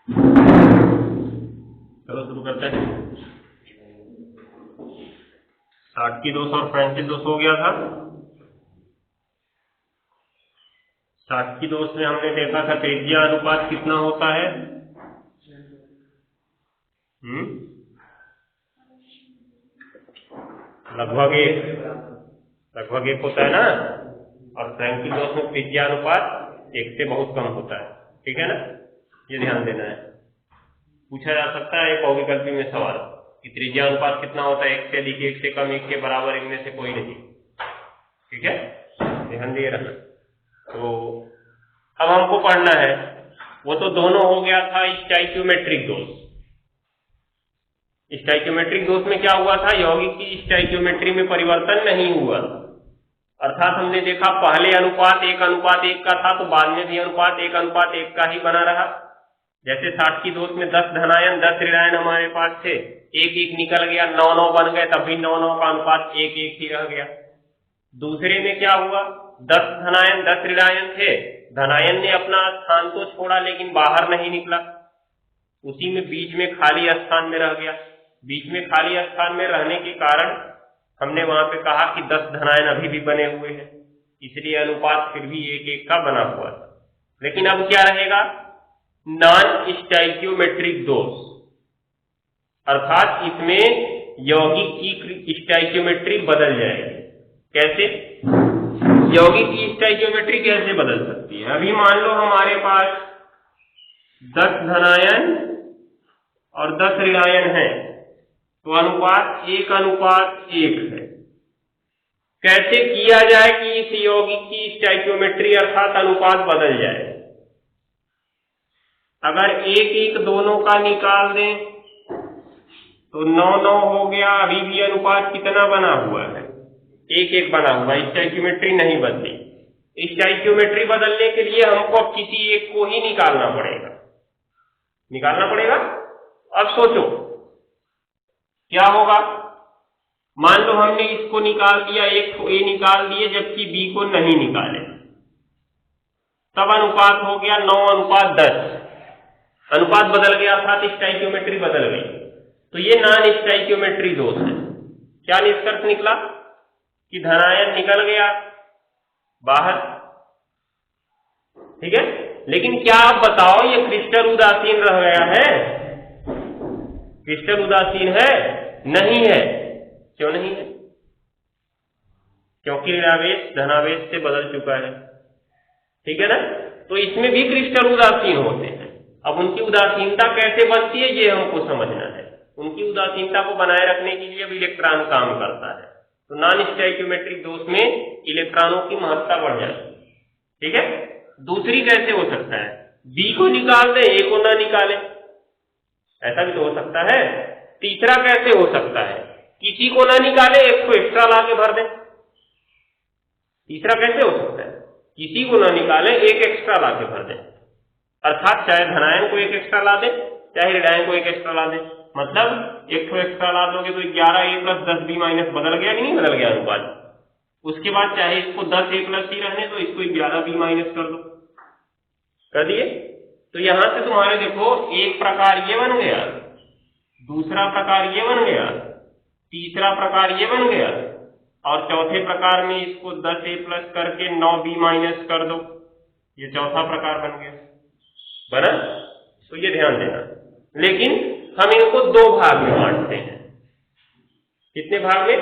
चलो शुरू करते हैं। 60 की 200 और फ्रेंच की 200 हो गया था। 60 की 200 में हमने देखा था त्रिज्या अनुपात कितना होता है। लगभग एक होता है ना। और फ्रेंच की 200 में त्रिज्या अनुपात 1 से बहुत कम होता है। ठीक है ना, ये ध्यान देना है। पूछा जा सकता है एक बहुविकल्पी में सवाल कि त्रिज्या अनुपात कितना होता है, 1 से अधिक, 1 से कम, 1 के बराबर, इनमें से कोई नहीं। ठीक है, ध्यान दिए रखना। तो अब हमको पढ़ना है, वो तो दोनों हो गया था स्टोइकियोमेट्रिक दोष। स्टोइकियोमेट्रिक दोष में क्या हुआ था, यौगिक की स्टोइकियोमेट्री में परिवर्तन नहीं हुआ, अर्थात हमने देखा पहले अनुपात 1:1 का था, तो बाद में भी अनुपात 1:1 का ही बना रहा। जैसे 60 की दोष में 10 धनायन 10 ऋणायन हमारे पास थे, 1:1 निकल गया, 9:9 बन गए, तब भी 9:9 का अनुपात 1:1 ही रह गया। दूसरे में क्या हुआ, 10 धनायन 10 ऋणायन थे, धनायन ने अपना स्थान तो छोड़ा लेकिन बाहर नहीं निकला, उसी में बीच में खाली स्थान में रह गया। बीच में खाली स्थान में रहने के कारण हमने वहां पे कहा कि 10 धनायन अभी भी बने हुए हैं, इसलिए अनुपात फिर भी 1:1 का बना हुआ था। लेकिन अब क्या रहेगा, नॉन स्टोइकियोमेट्रिक दोष, अर्थात इसमें यौगिक की स्टोइकियोमेट्री बदल जाएगी। कैसे, यौगिक की स्टोइकियोमेट्री कैसे बदल सकती है। अभी मान लो हमारे पास 10 धनायन और 10 ऋणायन है, तो अनुपात 1:1 है। कैसे किया जाए कि इस यौगिक की स्टोइकियोमेट्री अर्थात अनुपात बदल जाए। अगर 1:1 दोनों का निकाल दें तो 9:9 हो गया, अभी भी अनुपात कितना बना हुआ है, 1:1 बना हुआ, स्टोइकियोमेट्री नहीं बदली। स्टोइकियोमेट्री बदलने के लिए हमको अब किसी एक को ही निकालना पड़ेगा। अब सोचो क्या होगा। मान लो हमने इसको निकाल दिया, एक को ए निकाल दिए, जबकि बी को नहीं निकाले, तब अनुपात हो गया 9:10। अनुपात बदल गया था, स्टोइकियोमेट्री बदल गई, तो ये नॉन स्टोइकियोमेट्री दोष है। क्या निष्कर्ष निकला कि धनायन निकल गया बाहर। ठीक है, लेकिन क्या आप बताओ ये क्रिस्टल उदासीन रह गया है? क्रिस्टल उदासीन है? नहीं है। क्यों नहीं है? क्योंकि ऋणावेश धनावेश से बदल चुका है। ठीक है ना, तो इसमें भी क्रिस्टल उदासीन होते हैं। अब उनकी उदासीनता कैसे बनती है ये हमको समझना है। उनकी उदासीनता को बनाए रखने के लिए अब इलेक्ट्रॉन काम करता है, तो नॉन स्टोइकियोमेट्रिक दोष में इलेक्ट्रॉनों की महत्ता बढ़ जाती है। ठीक है, दूसरी कैसे हो सकता है, बी को निकाल दे, ए को ना निकाले, ऐसा भी तो हो सकता है। तीसरा कैसे हो सकता है, किसी को ना निकाले, एक को एक्स्ट्रा ला के भर दे। तीसरा कैसे हो सकता है, किसी को ना निकाले, एक एक्स्ट्रा ला के भर दे, अर्थात चाहे धनायन को एक एक्स्ट्रा ला दे, चाहे ऋणायन को एक एक्स्ट्रा ला दे। मतलब एक को एक्स्ट्रा ला दोगे तो 11a + 10b - बदल गया कि नहीं बदल गया अनुपात। उसके बाद चाहे इसको 10a + c रहने तो इसको 11b- कर दो, कर दिए। तो यहां से तुम्हारे देखो एक प्रकार ये बन गया, दूसरा प्रकार ये बन गया, तीसरा प्रकार ये बन गया, और चौथे प्रकार में इसको 10a+ करके 9b- कर दो, ये चौथा प्रकार बन गया, बना। तो ये ध्यान देना। लेकिन हम इनको 2 भाग में बांटते हैं। कितने भाग में?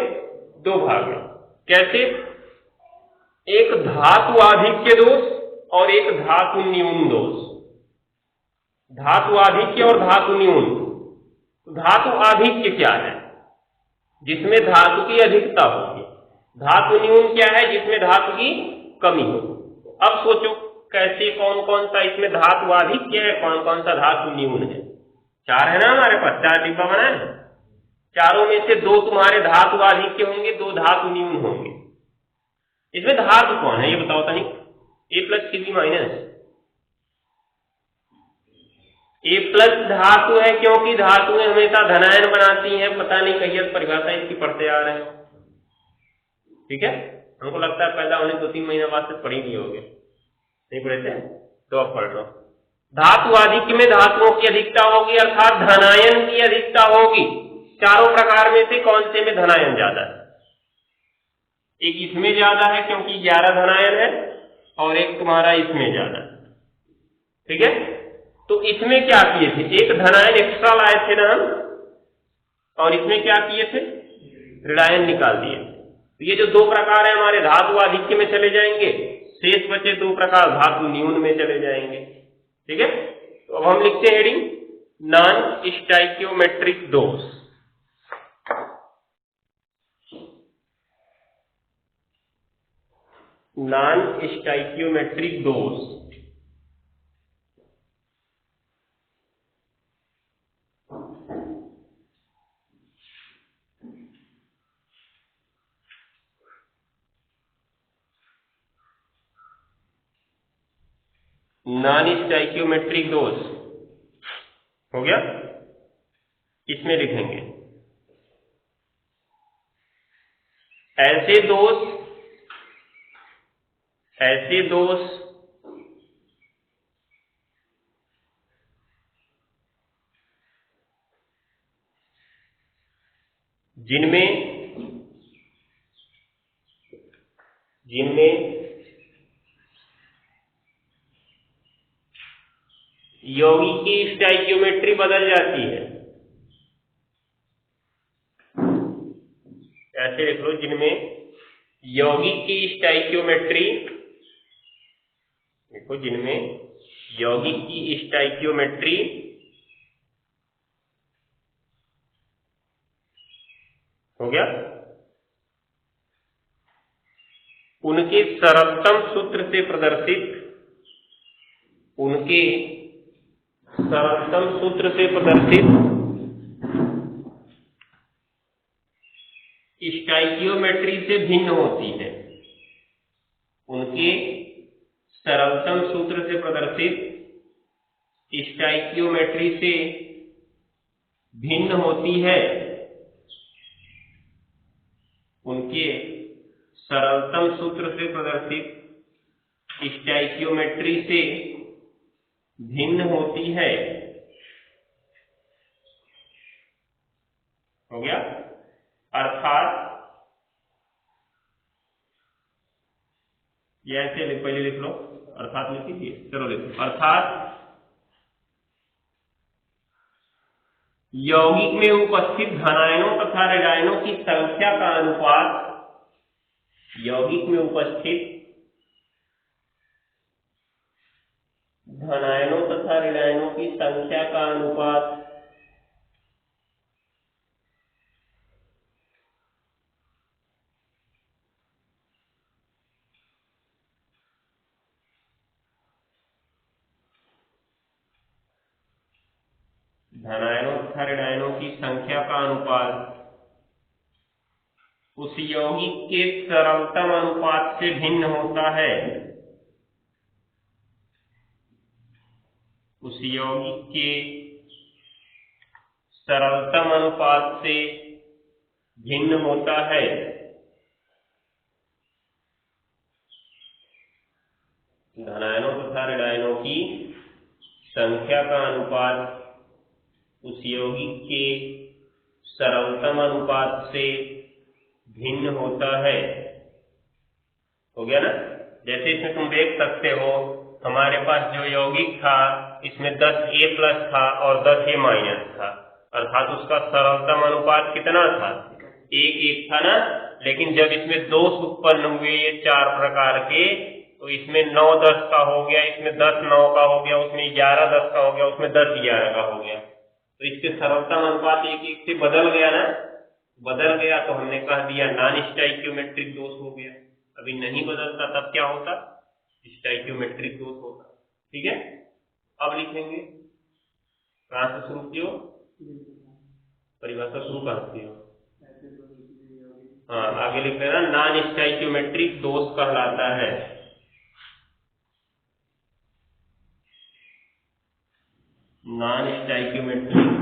2 भाग में। कैसे? एक धातु आधिक्य दोष और एक धातु न्यून दोष। धातु आधिक्य और धातु न्यून। धातु आधिक्य क्या है, जिसमें धातु की अधिकता होगी। धातु न्यून क्या है, जिसमें धातु की कमी होगी। अब सोचो कैसे, कौन कौन सा इसमें धातु आधिक्य है, कौन कौन सा धातु न्यून है। 4 है ना हमारे पास, 4 डिब्बा बना है। चारों में से 2 तुम्हारे धातु आधिक्य होंगे, 2 धातु न्यून होंगे। इसमें धातु कौन है ये बताओ तनी। A + Cb-। A+ धातु है, क्योंकि धातुएं हमेशा धनायन बनाती हैं। पता नहीं कहीं परिभाषा इसकी पढ़ते आ रहे हो। ठीक है, हमको लगता है पैदा होने 2-3 महीने बाद से पढ़ी नहीं होगे, नहीं पढ़े थे तो अब पढ़ लो। धातु आधिक्य में धातुओं की अधिकता होगी अर्थात धनायन की अधिकता होगी। चारों प्रकार में से कौन से में धनायन ज्यादा है? एक इसमें ज्यादा है क्योंकि 11 धनायन है और एक तुम्हारा इसमें ज्यादा है। ठीक है, तो इसमें क्या किए थे, एक धनायन एक्स्ट्रा लाए थे ना हम, और इसमें क्या किए थे, ऋणायन निकाल दिए। तो ये जो दो प्रकार है हमारे धातु आधिक्य में चले जाएंगे, शेष बचे दो प्रकार धातु न्यून में चले जाएंगे। ठीक है, तो अब हम लिखते हैं हेडिंग नॉन स्टाइकियोमेट्रिक दोष। नॉन स्टाइकियोमेट्रिक दोष नॉन स्टाइकियोमेट्रिक दोष हो गया। इसमें लिखेंगे ऐसे दोष जिनमें यौगिक की स्टाइकियोमेट्री बदल जाती है। ऐसे लिख लो, जिनमें यौगिक की स्टाइकियोमेट्री, देखो जिनमें यौगिक की स्टाइकियोमेट्री हो गया, उनके सरलतम सूत्र से प्रदर्शित स्टाइकियोमेट्री से भिन्न होती है। उनके सरलतम सूत्र से प्रदर्शित स्टाइकियोमेट्री से भिन्न होती है। उनके सरलतम सूत्र से प्रदर्शित स्टाइकियोमेट्री से भिन्न होती है। हो गया, अर्थात ये ऐसे पहले लिख लो, अर्थात लिख दीजिए, चलो लिखो, अर्थात यौगिक में उपस्थित धनायनों तथा ऋणायनों की संख्या का अनुपात, यौगिक में उपस्थित धनायनों तथा ऋणायनों की संख्या का अनुपात धनायनों तथा ऋणायनों की संख्या का अनुपात उस यौगिक के सरलतम अनुपात से भिन्न होता है। उस यौगिक के सरलतम अनुपात से भिन्न होता है। धनायनों तथा ऋणायनों की संख्या का अनुपात उस यौगिक के सरलतम अनुपात से भिन्न होता है। हो गया ना, जैसे इसमें तुम देख सकते हो हमारे पास जो यौगिक था इसमें 10A प्लस था और 10A माइनस था, अर्थात उसका सरलतम अनुपात कितना था, 1:1 था ना। लेकिन जब इसमें दोष उत्पन्न हुए ये 4 प्रकार के, तो इसमें 9:10 का हो गया, इसमें 10:9 का हो गया, उसमें 11:10 का हो गया, उसमें 10:11 का हो गया। तो इसके सरलतम अनुपात 1:1 से बदल गया ना, बदल गया तो हमने कह दिया नॉन स्टाइकियोमेट्रिक दोष हो गया। अभी नहीं बदलता तब क्या होता, स्टाइकियोमेट्रिक दोष होता। ठीक है, अब लिखेंगे, कहां से शुरू किया, परिभाषा शुरू करती हो, हाँ आगे लिख लेना, नॉन स्टाइकियोमेट्रिक दोष कहलाता है। नॉन स्टाइकियोमेट्रिक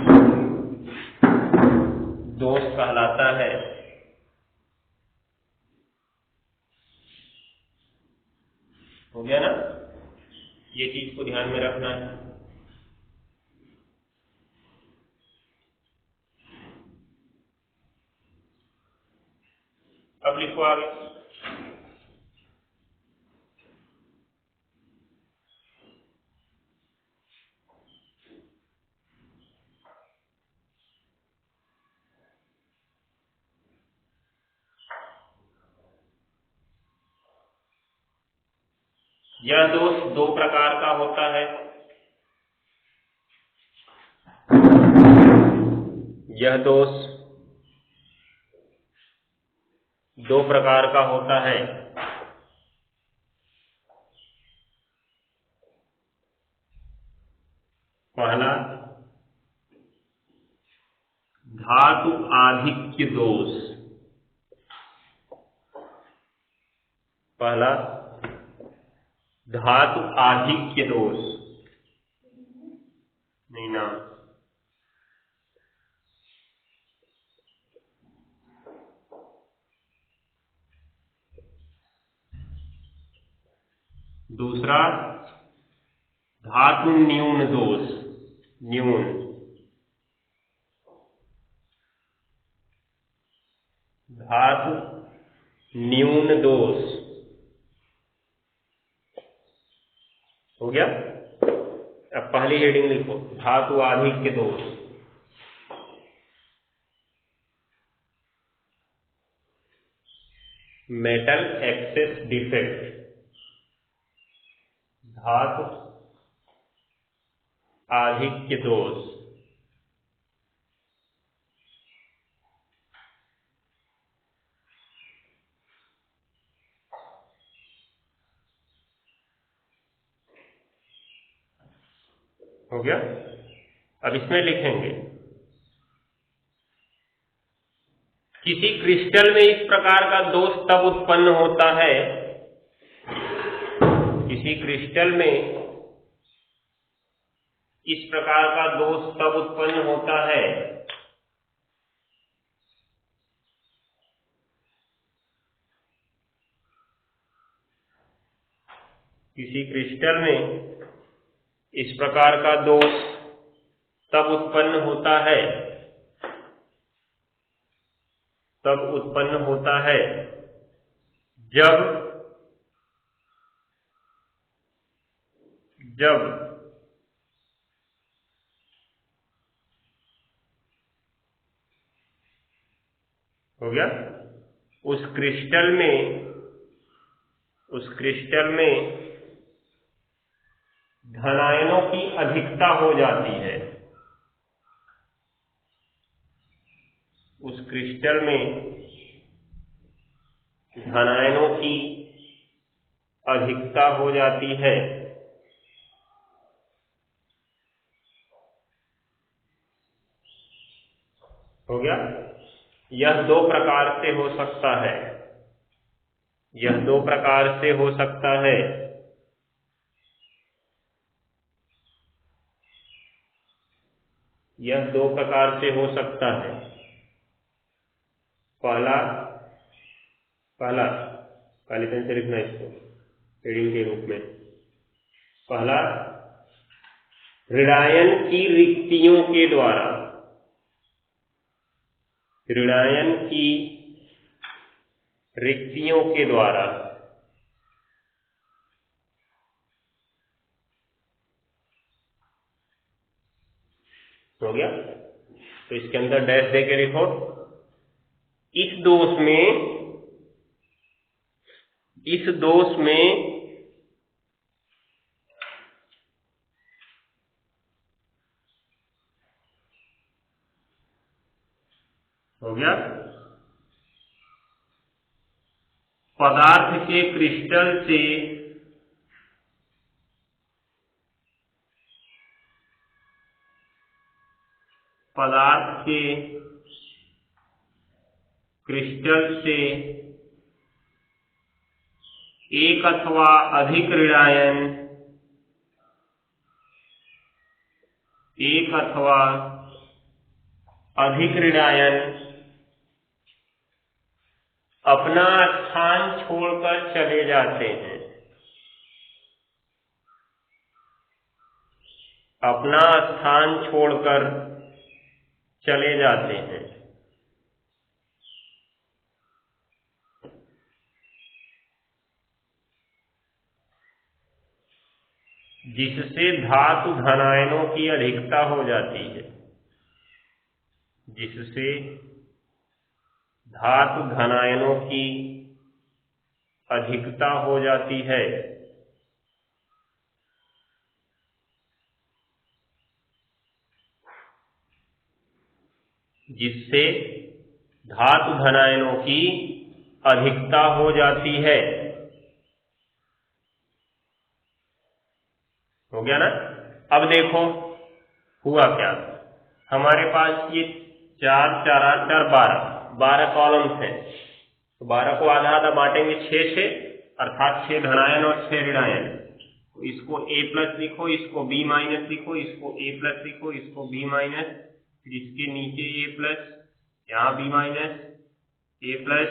दोष कहलाता है। हो गया ना, ये चीज को ध्यान में रखना है। लिखो आगे। यह दोष दो प्रकार का होता है। यह दोष दो प्रकार का होता है। पहला धातु आधिक्य दोष। पहला धातु आधिक्य दोष। नहीं ना, दूसरा धातु न्यून दोष। न्यून, धातु न्यून दोष हो गया। अब पहली हेडिंग लिखो, धातु आधिक्य दोष। Metal access defect. धातु आधिक्य दोष। हो गया। अब इसमें लिखेंगे, किसी क्रिस्टल में इस प्रकार का दोष तब उत्पन्न होता है, किसी क्रिस्टल में इस प्रकार का दोष तब उत्पन्न होता है किसी क्रिस्टल में इस प्रकार का दोष तब उत्पन्न होता है, तब उत्पन्न होता है जब हो गया, उस क्रिस्टल में धनायनों की अधिकता हो जाती है। उस क्रिस्टल में धनायनों की अधिकता हो जाती है। हो गया। यह दो प्रकार से हो सकता है। यह दो प्रकार से हो सकता है। यह दो प्रकार से हो सकता है। पहला काली पेन से लिखना इसको हेडिंग के रूप में। पहला, ऋणायन की रिक्तियों के द्वारा। ऋणायन की रिक्तियों के द्वारा। हो गया। तो इसके अंदर डैश दे के लिखो, इस दोष में हो गया, पदार्थ के क्रिस्टल से एक अथवा अधिक ऋणायन अपना स्थान छोड़कर चले जाते हैं। अपना स्थान छोड़कर चले जाते हैं। जिससे धातु धनायनों की अधिकता हो जाती है, जिससे धातु धनायनों की अधिकता हो जाती है। जिससे धातु धनायनों की अधिकता हो जाती है। हो गया ना। अब देखो हुआ क्या, हमारे पास ये 4 4 8 4 12 कॉलम्स हैं, तो 12 को आधा आधा बांटेंगे 6 अर्थात 6 धनायन और 6 ऋणायन। तो इसको a प्लस लिखो, इसको b माइनस लिखो, इसको a प्लस लिखो, इसको b माइनस, फिर इसके नीचे a प्लस, यहाँ b माइनस, a प्लस,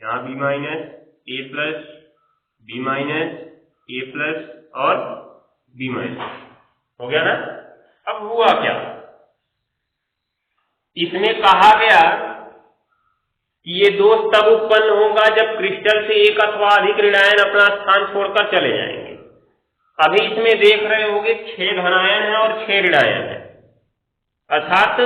यहाँ b minus, a plus, b minus, a plus और b माइनस। हो गया ना। अब हुआ क्या, इसमें कहा गया कि ये दोष तब उत्पन्न होगा जब क्रिस्टल से एक अथवा अधिक ऋणायन अपना स्थान छोड़कर चले जाएंगे। अभी इसमें देख रहे होंगे 6 धनायन है और 6 ऋणायन है, अर्थात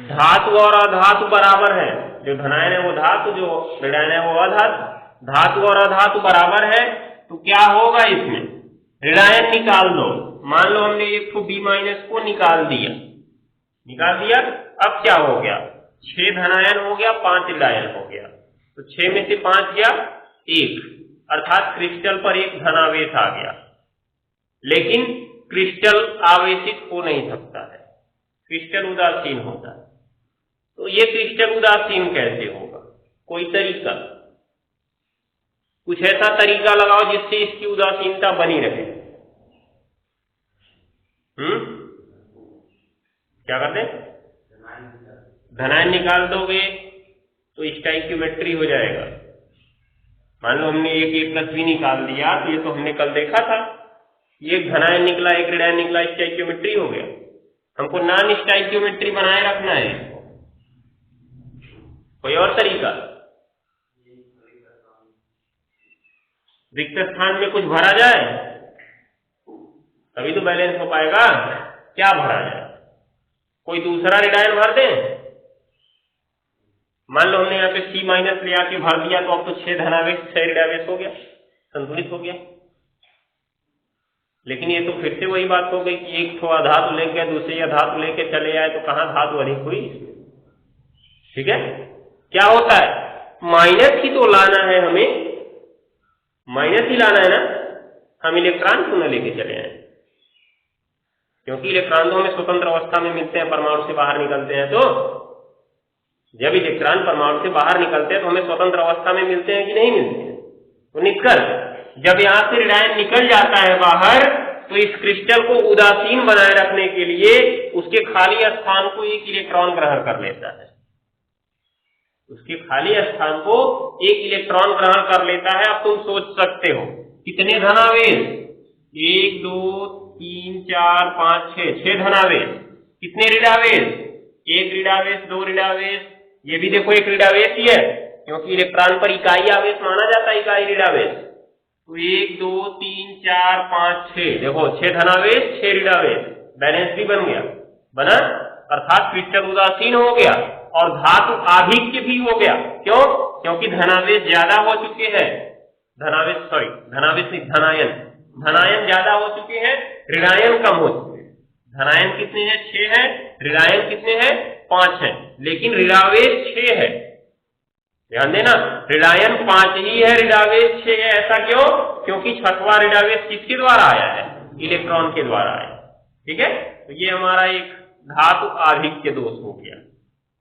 धातु और अधातु बराबर है। जो धनायन है वो धातु, जो ऋणायन है वो अधातु। धातु और अधातु बराबर है तो क्या होगा, इसमें ऋणायन निकाल दो। मान लो हमने एक तो b माइनस को निकाल दिया, अब क्या हो गया, 6 धनायन हो गया, 5 ऋणायन हो गया। तो 6 में से 5 गया 1, अर्थात क्रिस्टल पर एक धनावेश आ गया। लेकिन क्रिस्टल आवेशित हो नहीं सकता है, क्रिस्टल उदासीन होता है। तो ये क्रिस्टल उदासीन कैसे होगा, कोई तरीका, कुछ ऐसा तरीका लगाओ जिससे इसकी उदासीनता बनी रहे। क्या करते, धनायन निकाल दोगे तो स्टोइकियोमेट्री हो जाएगा। मान लो हमने एक a प्लस b निकाल दिया, तो ये तो हमने कल देखा था, एक धनायन निकला एक ऋणायन निकला, स्टोइकियोमेट्री हो गया। हमको नॉन स्टोइकियोमेट्री बनाए रखना है। कोई और तरीका, रिक्त स्थान में कुछ भरा जाए तभी तो बैलेंस हो पाएगा। क्या भरा जाए, कोई दूसरा ऋणायन भर दें। मान लो हमने यहाँ पे c माइनस ले आके भर दिया, तो अब तो 6 धनावेश 6 ऋणावेश हो गया, संतुलित हो गया। लेकिन ये तो फिर से वही बात हो गई कि एक तो अधातु लेके दूसरी अधातु लेके चले आए, तो कहाँ धातु अधिक हुई। ठीक है, क्या होता है, माइनस ही तो लाना है हमें, माइनस ही लाना है ना। हम इलेक्ट्रॉन क्यों न लेके चले आए, क्योंकि इलेक्ट्रॉन तो हमें स्वतंत्र अवस्था में मिलते हैं, परमाणु से बाहर निकलते हैं। तो जब इलेक्ट्रॉन परमाणु से बाहर निकलते हैं तो हमें स्वतंत्र अवस्था में मिलते हैं कि नहीं मिलते हैं। तो निष्कर्ष, जब यहां से ऋणायन निकल जाता है बाहर, तो इस क्रिस्टल को उदासीन बनाए रखने के लिए उसके खाली स्थान को एक इलेक्ट्रॉन ग्रहण कर लेता है, उसके खाली स्थान को एक इलेक्ट्रॉन ग्रहण कर लेता है। अब तुम सोच सकते हो कितने धनावेश, 1 2 3 4 5 6 धनावेश, कितने ऋणावेश, 1 ऋणावेश 2 ऋणावेश, ये भी देखो 1 ऋणावेश ही है, क्योंकि इलेक्ट्रॉन पर इकाई आवेश माना जाता है, इकाई ऋणावेश। तो 1 2 3 4 5 6, देखो 6 धनावेश 6 ऋणावेश, बैलेंस भी बन गया, बना, अर्थात क्रिस्टल उदासीन हो गया और धातु आधिक्य भी हो गया। क्यों, क्योंकि धनावेश ज्यादा हो चुके हैं, धनावेश नहीं, धनायन ज्यादा हो चुके हैं, ऋणायन कम हो चुके हैं। धनायन कितने हैं, 6 है, ऋणायन कितने हैं, 5 है, लेकिन ऋणावेश 6 है। ध्यान देना, ऋणायन 5 ही है, ऋणावेश 6 है। ऐसा क्यों, क्योंकि छठवां ऋणावेश किसके द्वारा आया है, इलेक्ट्रॉन के द्वारा आया। ठीक है, तो ये हमारा एक धातु आधिक्य दोष हो गया।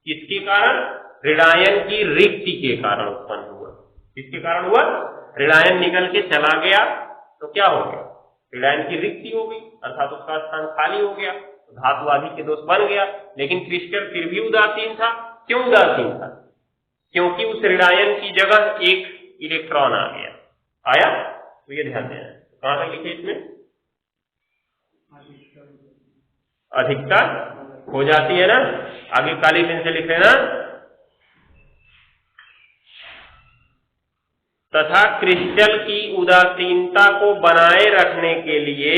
किसके कारण, ऋणायन की रिक्ति के कारण उत्पन्न हुआ। किसके कारण हुआ, ऋणायन निकल के चला गया तो क्या हो गया, ऋणायन की रिक्ति हो गई, अर्थात उसका स्थान खाली हो गया, तो धातु आधिक्य दोष बन गया। लेकिन क्रिस्टल फिर भी उदासीन था। क्यों उदासीन था, क्योंकि उस ऋणायन की जगह एक इलेक्ट्रॉन आ गया, आया। तो ये ध्यान देना, कहां तक लिखे, इसमें अधिकता हो जाती है ना, आगे काली पेन से लिख लेना। तथा क्रिस्टल की उदासीनता को बनाए रखने के लिए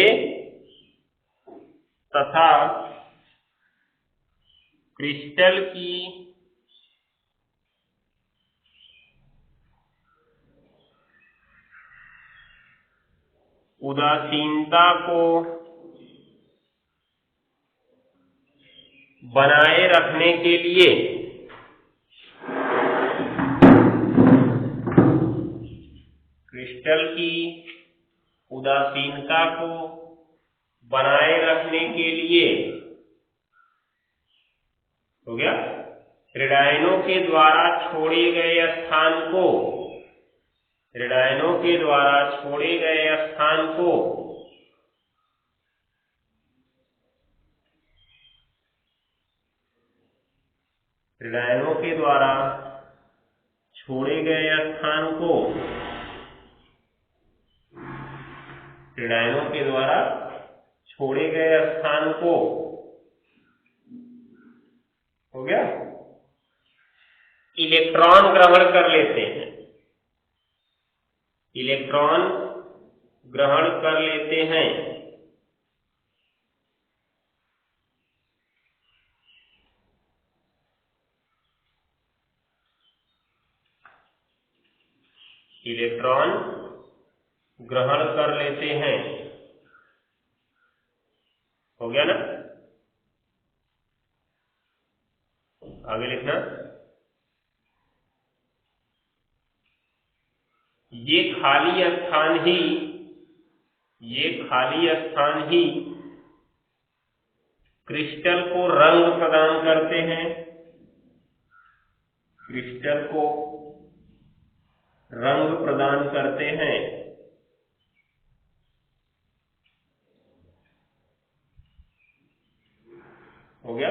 तथा क्रिस्टल की उदासीनता को बनाए रखने के लिए क्रिस्टल की उदासीनता को बनाए रखने के लिए हो गया रेडायनों के द्वारा छोड़े गए स्थान को रेडायनों के द्वारा छोड़े गए स्थान को रेडायनों के द्वारा छोड़े गए स्थान को रेडायनों के द्वारा छोड़े गए स्थान को हो गया इलेक्ट्रॉन ग्रहण कर लेते हैं इलेक्ट्रॉन ग्रहण कर लेते हैं इलेक्ट्रॉन ग्रहण कर लेते हैं हो गया ना आगे लिखना ये खाली स्थान ही क्रिस्टल को रंग प्रदान करते हैं क्रिस्टल को रंग प्रदान करते हैं हो गया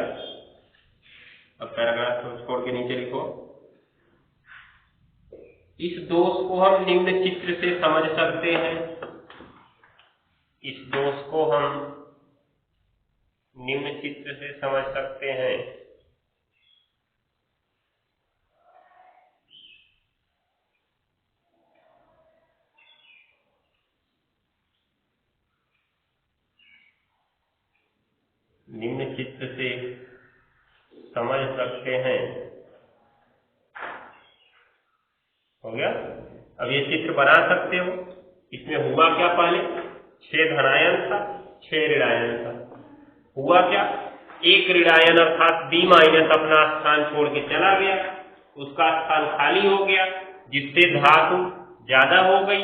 अब पैराग्राफ को छोड़ के नीचे लिखो इस दोष को हम निम्न चित्र से समझ सकते हैं इस दोष को हम निम्न चित्र से समझ सकते हैं निम्न चित्र से समझ सकते हैं हो गया अब ये चित्र बना सकते हो इसमें हुआ क्या पहले 6 धनायन था 6 ऋणायन था हुआ क्या एक ऋणायन अर्थात B- अपना स्थान छोड़ के चला गया उसका स्थान खाली हो गया जिससे धातु ज्यादा हो गई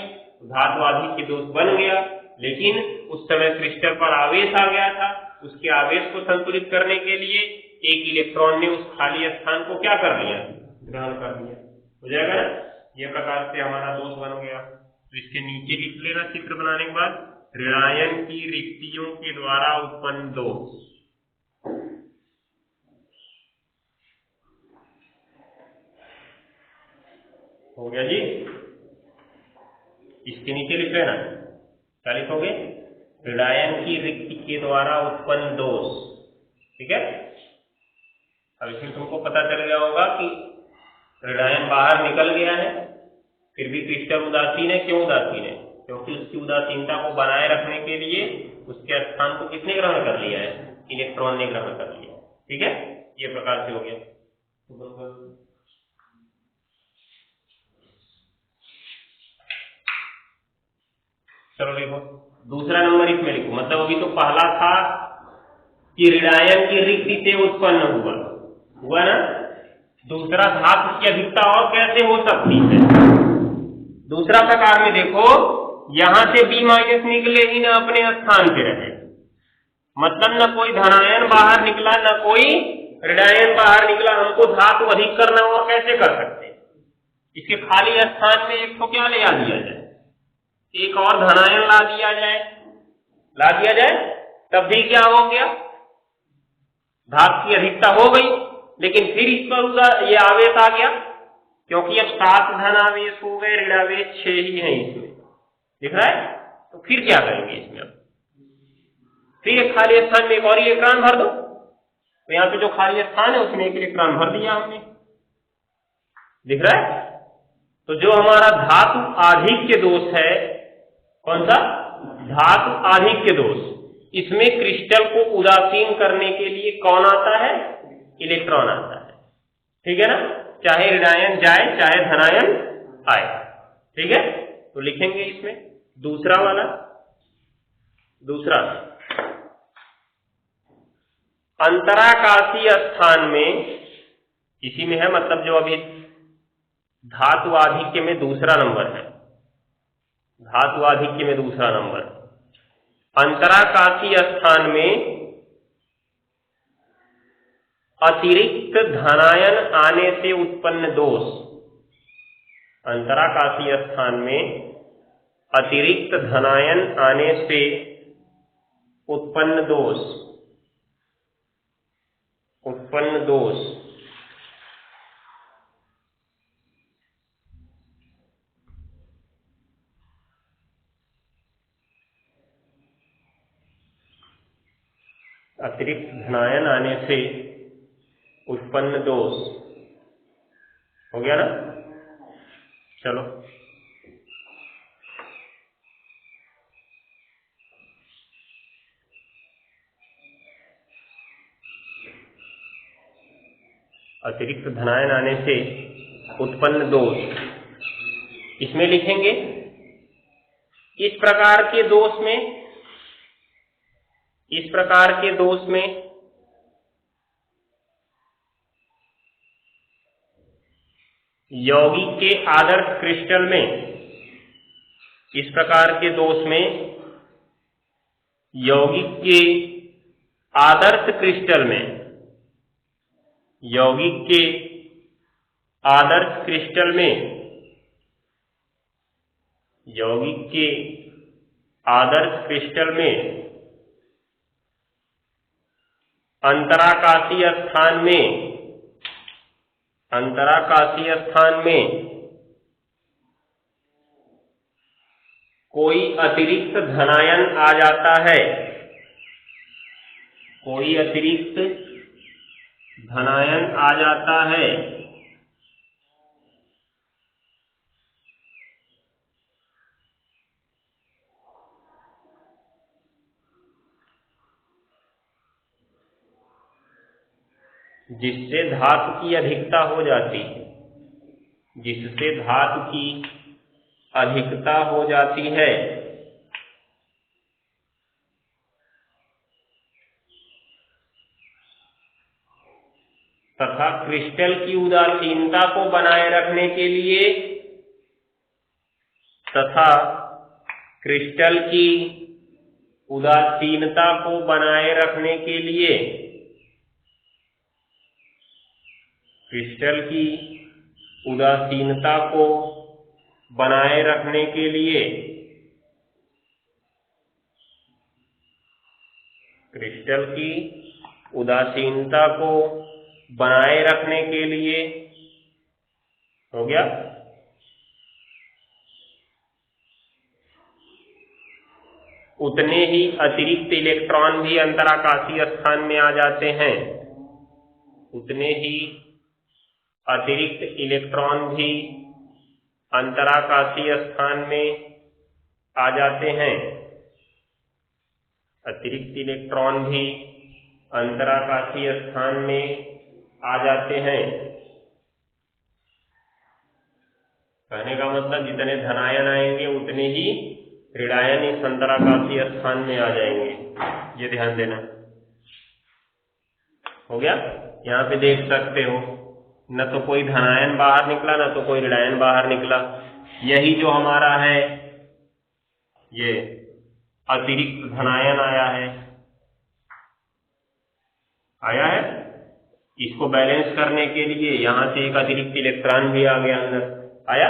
धातु आधिक्य दोष बन गया लेकिन उस समय क्रिस्टल पर आवेश आ गया था उसके आवेश को संतुलित करने के लिए एक इलेक्ट्रॉन ने उस खाली स्थान को क्या कर लिया ग्रहण कर लिया हो जाएगा ना ये प्रकार से हमारा दोष बन गया तो इसके नीचे लिख लेना चित्र बनाने के बाद ऋणायन की रिक्तियों के द्वारा उत्पन्न दोष हो गया जी इसके नीचे लिख लेना क्या लिखोगे ऋणायन की रिक्ति के द्वारा उत्पन्न दोष ठीक है अब इसमें तुमको पता चल गया होगा कि ऋणायन बाहर निकल गया है फिर भी क्रिस्टल उदासीन है क्यों उदासीन है क्योंकि उसकी उदासीनता को बनाए रखने के लिए उसके स्थान को किसने ग्रहण कर लिया है इलेक्ट्रॉन ने ग्रहण कर लिया ठीक है ये प्रकार से हो गया चलो देखो दूसरा नंबर इसमें लिखो मतलब अभी तो पहला था कि ऋणायन की रिक्ति से उत्पन्न हुआ ना दूसरा धातु की अधिकता और कैसे हो सकती है दूसरा प्रकार में देखो यहां से B- निकले ही ना अपने स्थान पे रहे मतलब न कोई धनायन बाहर निकला न कोई ऋणायन बाहर निकला हमको धातु अधिक करना और कैसे कर सकते इसके खाली स्थान में एक तो क्या ले आ दिया जाए एक और धनायन ला दिया जाए तब भी क्या हो गया धातु की अधिकता हो गई लेकिन फिर इस पर ये आवेश आ गया क्योंकि अब 7 धनावेश हो गए ऋणावेश 6 ही है इसमें दिख रहा है तो फिर क्या करेंगे इसमें अब फिर एक खाली स्थान में एक और इलेक्ट्रॉन भर दो तो यहाँ पे जो खाली स्थान है उसमें एक इलेक्ट्रॉन भर दिया हमने दिख रहा है तो जो हमारा धातु आधिक्य दोष है कौन सा धातु आधिक्य दोष इसमें क्रिस्टल को उदासीन करने के लिए कौन आता है? इलेक्ट्रॉन आता है। ठीक है ना, चाहे ऋणायन जाए चाहे धनायन आए। ठीक है, तो लिखेंगे इसमें दूसरा वाला। दूसरा, अंतराकाशीय स्थान में, इसी में है, मतलब जो अभी धातु आधिक्य में दूसरा नंबर है, धातु आधिक्य में दूसरा नंबर। अंतराकाशीय स्थान में अतिरिक्त धनायन आने से उत्पन्न दोष। अंतराकाशीय स्थान में अतिरिक्त धनायन आने से उत्पन्न दोष, उत्पन्न दोष। अतिरिक्त धनायन आने से उत्पन्न दोष हो गया ना। चलो, अतिरिक्त धनायन आने से उत्पन्न दोष, इसमें लिखेंगे इस प्रकार के दोष में, इस प्रकार के दोष में यौगिक के आदर्श क्रिस्टल में, इस प्रकार के दोष में यौगिक के आदर्श क्रिस्टल में, यौगिक के आदर्श क्रिस्टल में, यौगिक के आदर्श क्रिस्टल में अंतराकाशीय स्थान में, अंतराकाशीय स्थान में कोई अतिरिक्त धनायन आ जाता है, कोई अतिरिक्त धनायन आ जाता है, जिससे धातु की अधिकता हो जाती है, जिससे धातु की अधिकता हो जाती है, तथा क्रिस्टल की उदासीनता को बनाए रखने के लिए, तथा क्रिस्टल की उदासीनता को बनाए रखने के लिए, क्रिस्टल की उदासीनता को बनाए रखने के लिए, क्रिस्टल की उदासीनता को बनाए रखने के लिए, हो गया। उतने ही अतिरिक्त इलेक्ट्रॉन भी अंतराकाशीय स्थान में आ जाते हैं, उतने ही अतिरिक्त इलेक्ट्रॉन भी अंतराकाशीय स्थान में आ जाते हैं, अतिरिक्त इलेक्ट्रॉन भी अंतराकाशीय स्थान में आ जाते हैं। कहने का मतलब जितने धनायन आएंगे उतने ही ऋणायन इस अंतराकाशीय स्थान में आ जाएंगे, ये ध्यान देना। हो गया, यहाँ पे देख सकते हो न तो कोई धनायन बाहर निकला न तो कोई ऋणायन बाहर निकला। यही जो हमारा है ये अतिरिक्त धनायन आया है, आया है। इसको बैलेंस करने के लिए यहां से एक अतिरिक्त इलेक्ट्रॉन भी आ गया अंदर, आया।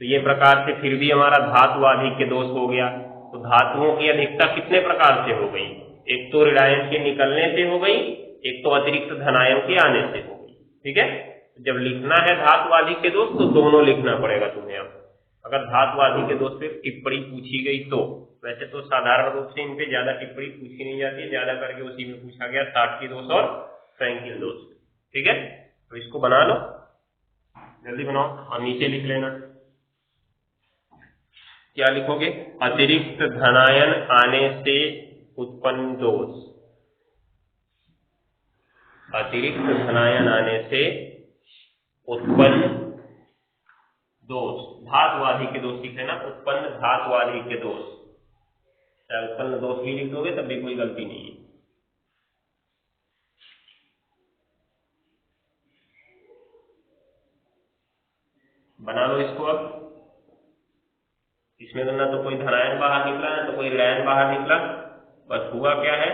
तो ये प्रकार से फिर भी हमारा धातु आधिक्य दोष हो गया। तो धातुओं की अधिकता कितने प्रकार से हो गई? एक तो ऋणायन के निकलने से हो गई, एक तो अतिरिक्त धनायन के आने से हो गई। ठीक है, जब लिखना है धातु आधिक्य दोष तो दोनों लिखना पड़ेगा तुम्हें। अब अगर धातु आधिक्य दोष पे टिप्पणी पूछी गई तो, वैसे तो साधारण रूप से इन पे ज्यादा टिप्पणी पूछी नहीं जाती, ज्यादा करके उसी में पूछा गया साटकी दोष और फ्रैंकिन दोष। ठीक है, तो इसको बना लो, जल्दी बनाओ और नीचे लिख लेना। क्या लिखोगे? अतिरिक्त धनायन आने से उत्पन्न दोष, अतिरिक्त धनायन आने से उत्पन्न दोष, धात्वाधिक के दोष लिख लेना, उत्पन्न धात्वाधिक के दोष, चाहे उत्पन्न दोष भी लिख दोगे तब भी कोई गलती नहीं है। बना लो इसको। अब इसमें तो ना तो कोई धनायन बाहर निकला ना तो कोई ऋणायन बाहर निकला, बस हुआ क्या है,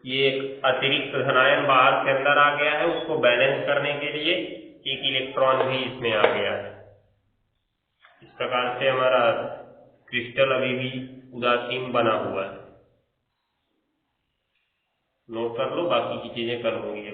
ये एक अतिरिक्त धनायन बाहर के अंदर आ गया है, उसको बैलेंस करने के लिए एक इलेक्ट्रॉन भी इसमें आ गया है। इस प्रकार से हमारा क्रिस्टल अभी भी उदासीन बना हुआ है। नोट कर लो, बाकी की चीजें कल होंगी।